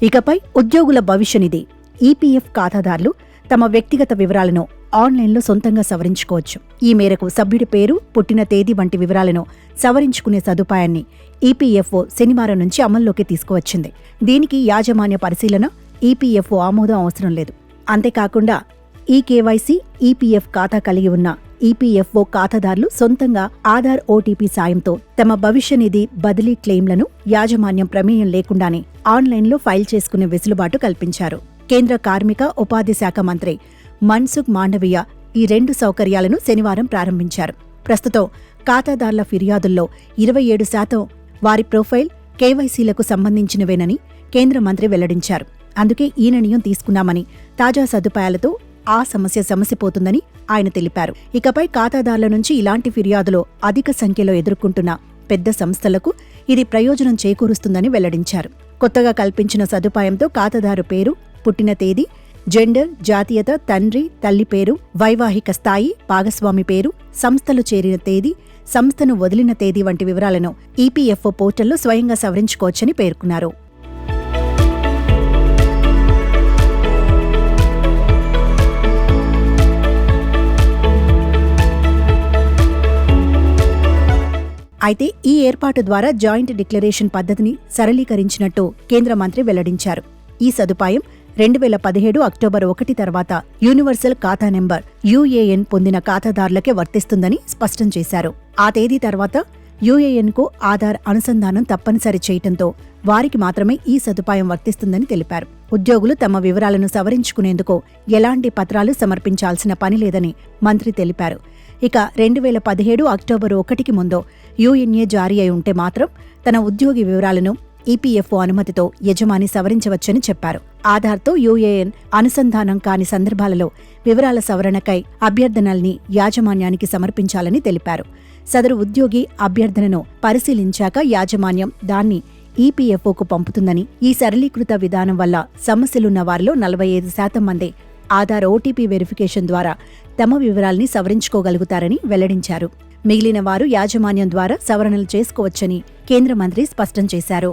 ఇకపై ఉద్యోగుల భవిష్య నిధి ఈపీఎఫ్ ఖాతాదారులు తమ వ్యక్తిగత వివరాలను ఆన్లైన్లో సొంతంగా సవరించుకోవచ్చు. ఈ మేరకు సభ్యుడి పేరు, పుట్టిన తేదీ వంటి వివరాలను సవరించుకునే సదుపాయాన్ని ఈపీఎఫ్ఓ శనివారం నుంచి అమల్లోకి తీసుకువచ్చింది. దీనికి యాజమాన్య పరిశీలన, ఈపీఎఫ్ఓ ఆమోదం అవసరం లేదు. అంతేకాకుండా ఈకేవైసీ, ఈపీఎఫ్ ఖాతా కలిగి ఉన్న ఈపీఎఫ్ఓ ఖాతాదారులు సొంతంగా ఆధార్ ఓటీపీ సాయంతో తమ భవిష్య నిధి బదిలీ క్లెయిమ్లను యాజమాన్యం ప్రమేయం లేకుండానే ఆన్లైన్లో ఫైల్ చేసుకునే వెసులుబాటు కల్పించారు. కేంద్ర కార్మిక, ఉపాధి శాఖ మంత్రి మన్సుఖ్ మాండవీయ ఈ 2 సౌకర్యాలను శనివారం ప్రారంభించారు. ప్రస్తుతం ఖాతాదారుల ఫిర్యాదుల్లో 27% వారి ప్రొఫైల్, కేవైసీలకు సంబంధించినవేనని కేంద్ర మంత్రి వెల్లడించారు. అందుకే ఈ నిర్ణయం తీసుకున్నామని, తాజా సదుపాయాలతో ఆ సమస్య సమసిపోతుందని ఆయన తెలిపారు. ఇకపై ఖాతాదారుల నుంచి ఇలాంటి ఫిర్యాదులు అధిక సంఖ్యలో ఎదుర్కొంటున్న పెద్ద సంస్థలకు ఇది ప్రయోజనం చేకూరుస్తుందని వెల్లడించారు. కొత్తగా కల్పించిన సదుపాయంతో ఖాతాదారు పేరు, పుట్టిన తేదీ, జెండర్, జాతీయత, తండ్రి, తల్లి పేరు, వైవాహిక స్థాయి, భాగస్వామి పేరు, సంస్థలు చేరిన తేదీ, సంస్థను వదిలిన తేదీ వంటి వివరాలను ఈపీఎఫ్ఓ పోర్టల్లో స్వయంగా సవరించుకోవచ్చని పేర్కొన్నారు. అయితే ఈ ఏర్పాటు ద్వారా జాయింట్ డిక్లరేషన్ పద్ధతిని సరళీకరించినట్టు కేంద్ర మంత్రి వెల్లడించారు. ఈ సదుపాయం 2017 అక్టోబర్ 1 తర్వాత యూనివర్సల్ ఖాతా నెంబర్ యూఏఎన్ పొందిన ఖాతాదారులకే వర్తిస్తుందని స్పష్టం చేశారు. ఆ తేదీ తర్వాత యూఏఎన్కు ఆధార్ అనుసంధానం తప్పనిసరి చేయటంతో వారికి మాత్రమే ఈ సదుపాయం వర్తిస్తుందని తెలిపారు. ఉద్యోగులు తమ వివరాలను సవరించుకునేందుకు ఎలాంటి పత్రాలు సమర్పించాల్సిన పని లేదని మంత్రి తెలిపారు. ఇక 2017 అక్టోబర్ 1కి ముందు యూఎన్ఏ జారీ అయి ఉంటే మాత్రం తన ఉద్యోగి వివరాలను ఈపీఎఫ్ఓ అనుమతితో యజమాని సవరించవచ్చని చెప్పారు. ఆధార్తో యూఏఎన్ అనుసంధానం కాని సందర్భాలలో వివరాల సవరణకై అభ్యర్థనల్ని యాజమాన్యానికి సమర్పించాలని తెలిపారు. సదరు ఉద్యోగి అభ్యర్థనను పరిశీలించాక యాజమాన్యం దాన్ని ఈపీఎఫ్ఓకు పంపుతుందని, ఈ సరళీకృత విధానం వల్ల సమస్యలున్న వారిలో 45% మంది ఆధార్ ఓటీపీ వెరిఫికేషన్ ద్వారా తమ వివరాల్ని సవరించుకోగలుగుతారని వెల్లడించారు. మిగిలిన వారు యాజమాన్యం ద్వారా సవరణలు చేసుకోవచ్చని కేంద్ర మంత్రి స్పష్టం చేశారు.